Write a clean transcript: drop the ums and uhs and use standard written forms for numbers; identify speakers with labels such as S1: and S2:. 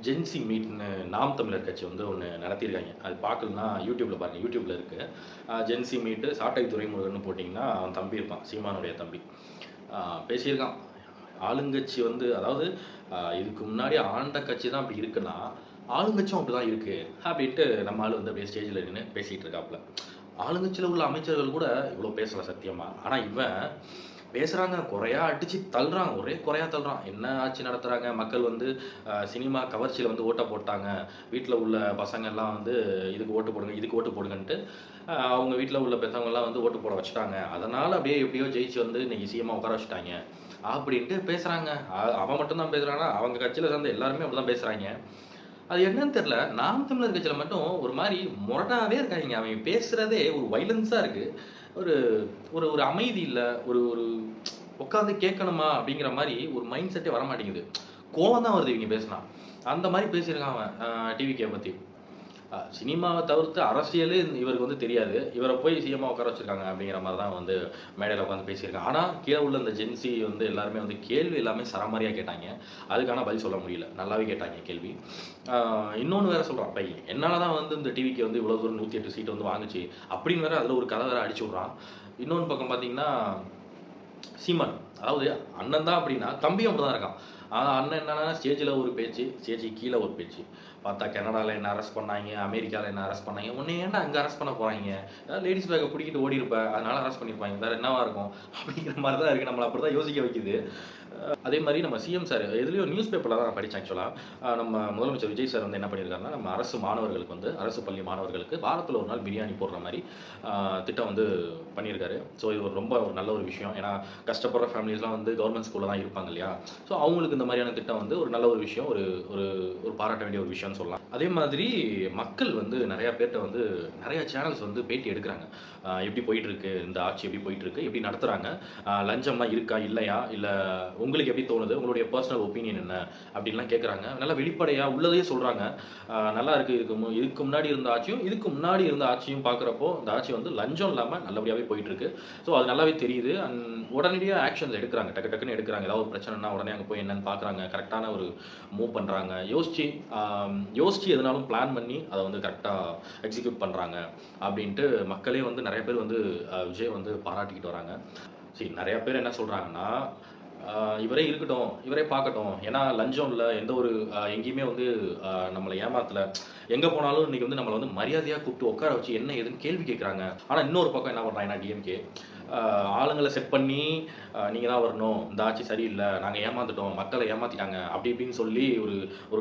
S1: Gen Z மீட்னு நாம் தமிழர் கட்சி வந்து ஒண்ணு நடத்தியிருக்காங்க. அது பார்க்கலன்னா யூடியூப்ல பாருங்க. யூடியூப்ல இருக்கு. ஜென்சி மீட்டு சாட்டை துரைமுருகன்னு போட்டிங்கன்னா, அவன் தம்பி இருப்பான். சீமானுடைய தம்பி. அ பேசியிருக்கான். ஆளுங்கட்சி வந்து அதாவது இதுக்கு முன்னாடி ஆண்ட கட்சி தான் அப்படி இருக்குன்னா, ஆளுங்கட்சியும் அப்படிதான் இருக்கு. அப்படின்ட்டு நம்ம ஆளு வந்து அப்படியே ஸ்டேஜ்ல நின்னு பேசிட்டு இருக்காப்ல. ஆளுங்கட்சியில உள்ள அமைச்சர்கள் கூட இவ்வளோ பேசல சத்தியமா. ஆனா இவன் பேசுறாங்க. குறையா அடிச்சு தள்ளுறான். ஒரே குறையா தள்ளுறான். என்ன ஆட்சி நடத்துறாங்க? மக்கள் வந்து சினிமா கவர்ச்சியில வந்து ஓட்ட போட்டாங்க. வீட்ல உள்ள பசங்கள்லாம் வந்து இதுக்கு ஓட்டு போடுங்க, இதுக்கு ஓட்டு போடுங்கன்ட்டு, அவங்க வீட்ல உள்ள பெத்தவங்கலாம் வந்து ஓட்டு போட வச்சுட்டாங்க. அதனால அப்படியே எப்படியோ ஜெயிச்சு வந்து இன்னைக்கு சிஎம்மா உட்கார வச்சுட்டாங்க. அப்படின்ட்டு பேசுறாங்க. அவன் மட்டும் தான் பேசுறானா? அவங்க கட்சியில சேர்ந்த எல்லாருமே அப்படிதான் பேசுறாய்ங்க. அது என்னன்னு தெரியல. நாம் தமிழர் கட்சியில மட்டும் ஒரு மாரி மொரடாவே இருக்காய்ங்க. அவன் பேசுறதே ஒரு வயலன்ஸா இருக்கு. ஒரு ஒரு ஒரு அமைதி இல்ல. ஒரு ஒரு உட்காந்து கேட்கணுமா? அப்படிங்கிற மாரி ஒரு மைண்ட் செட்டே வரமாட்டேங்குது. கோவம் தான் வருது இவங்க பேசினா. அந்த மாரி பேசியிருக்கான் அவன் டிவிகே பத்தி. சினிமாவ தவிர்த்து அரசியலே இவருக்கு வந்து தெரியாது. இவர போய் சிஎம்மா உட்கார வச்சிருக்காங்க அப்படிங்கிற மாரி தான் வந்து மேடையில உட்காந்து பேசியிருக்கான். ஆனா, கீழ உள்ள இந்த ஜென்ஸி வந்து எல்லாருமே வந்து கேள்வி எல்லாமே சரமாரியா கேட்டாய்ங்க. அதுக்கான பதில் சொல்ல முடியல. நல்லாவே கேட்டாய்ங்க கேள்வி. ஆ இன்னொன்னு வேற சொல்றான் பையன். என்னால தான் வந்து இந்த டிவிக்கு வந்து இவ்வளோ தூரம் 108 சீட் வந்து வாங்குச்சு. அப்படின்னு வேற அதுல ஒரு கதை வேற அடிச்சு விடுறான். இன்னொன்னு பக்கம் பார்த்தீங்கன்னா சீமான். அதாவது அண்ணன் தான் அப்படின்னா, தம்பியும் அப்படிதான் இருக்கான். அண்ணன் என்னன்னா ஸ்டேஜ்ல ஒரு பேச்சு, ஸ்டேஜுக்கு கீழ ஒரு பேச்சு. பார்த்தா கனடால என்ன அரெஸ்ட் பண்ணாய்ங்க, அமெரிக்கால என்ன அரெஸ்ட் பண்ணாய்ங்க. உன்னைய ஏன்டா அங்க அரெஸ்ட் பண்ண போறாய்ங்க? லேடீஸ் பேக்க புடிக்கிட்டு ஓடிருப்ப. அதனால அரெஸ்ட் பண்ணியிருப்பாய்ங்க. வேற என்னவா இருக்கும்? அப்படிங்கிற மாரி தான் இருக்கு. நம்மள அப்படிதான் யோசிக்க வைக்குது. அதே மாரி நம்ம சிஎம் சார் எதுலயோ நியூஸ் பேப்பர்ல தான் நான் படிச்சேன் ஆக்சுவலா. நம்ம முதலமைச்சர் விஜய் சார் வந்து என்ன பண்ணியிருக்காருன்னா, நம்ம அரசு மாணவர்களுக்கு வந்து அரசு பள்ளி மாணவர்களுக்கு வாரத்துல ஒரு நாள் பிரியாணி போடுற மாரி திட்டம் வந்து பண்ணியிருக்காரு. ஸோ இது ஒரு ரொம்ப ஒரு நல்ல ஒரு விஷயம். ஏன்னா கஷ்டப்படுற ஃபேமிலிஸ்லாம் வந்து கவர்மெண்ட் ஸ்கூல்ல தான் இருப்பாங்க இல்லையா? ஸோ அவங்களுக்கு இந்த மாதிரியான திட்டம் வந்து ஒரு நல்ல ஒரு விஷயம். ஒரு ஒரு ஒரு பாராட்ட வேண்டிய ஒரு விஷயம்னு சொல்லலாம். அதே மாதிரி மக்கள் வந்து நெறைய பேர்ட்ட வந்து நெறைய சேனல்ஸ் வந்து பேட்டி எடுக்குறாங்க. எப்படி போயிட்டுருக்கு? இந்த ஆட்சி எப்படி போயிட்டுருக்கு? எப்படி நடத்துறாங்க? லஞ்சம்லாம் இருக்கா? இல்லையா? இல்ல உங்களுக்கு எப்படி தோணுது? உங்களுடைய பெர்சனல் ஒப்பீனியன் என்ன? அப்படின்லாம் கேட்குறாங்க. நல்லா வெளிப்படையா உள்ளதையே சொல்றாங்க. நல்லா இருக்கு. இதுக்கு முன்னாடி இருந்த ஆட்சியும், இதுக்கு முன்னாடி இருந்த ஆட்சியும் பார்க்குறப்போ, இந்த ஆட்சி வந்து லஞ்சம் இல்லாம நல்லபடியாவே போயிட்டுருக்கு. ஸோ அது நல்லாவே தெரியுது. உடனடியா ஆக்ஷன்ஸ் எடுக்குறாங்க. டக்கு டக்குன்னு எடுக்குறாங்க. ஏதாவது ஒரு பிரச்சனைனா உடனே அங்க போய் என்னன்னு பார்க்குறாங்க. கரெக்ட்டான ஒரு மூவ் பண்றாங்க. யோசிச்சு எதுனாலும் பிளான் பண்ணி அத வந்து கரெக்ட்டா எக்ஸிக்யூட் பண்றாங்க. அப்படின்ட்டு மக்களே வந்து நெறைய பேர் வந்து விஜய் வந்து பாராட்டிக்கிட்டு வராங்க. நெறைய பேர் என்ன சொல்றாங்கன்னா, அ இவரே இருக்கட்டும், இவரே பார்க்கட்டும். ஏன்னா லஞ்சம் இல்ல, எந்த ஒரு எங்கேயுமே வந்து நம்மள ஏமாத்தல. எங்க போனாலும் இன்னைக்கு வந்து நம்மள வந்து மரியாதையா கூப்பிட்டு உட்கார வச்சு என்ன ஏதுன்னு கேள்வி கேட்குறாங்க. ஆனா இன்னொரு பக்கம் என்ன பண்றாங்கன்னா டிஎம்கே, ஆளுங்கள செட் பண்ணி நீங்க தான் வரணும். இந்த ஆட்சி சரியில்ல. நாங்க ஏமாந்துட்டோம். மக்கள ஏமாத்திட்டாங்க. அப்படி இப்படின்னு சொல்லி ஒரு ஒரு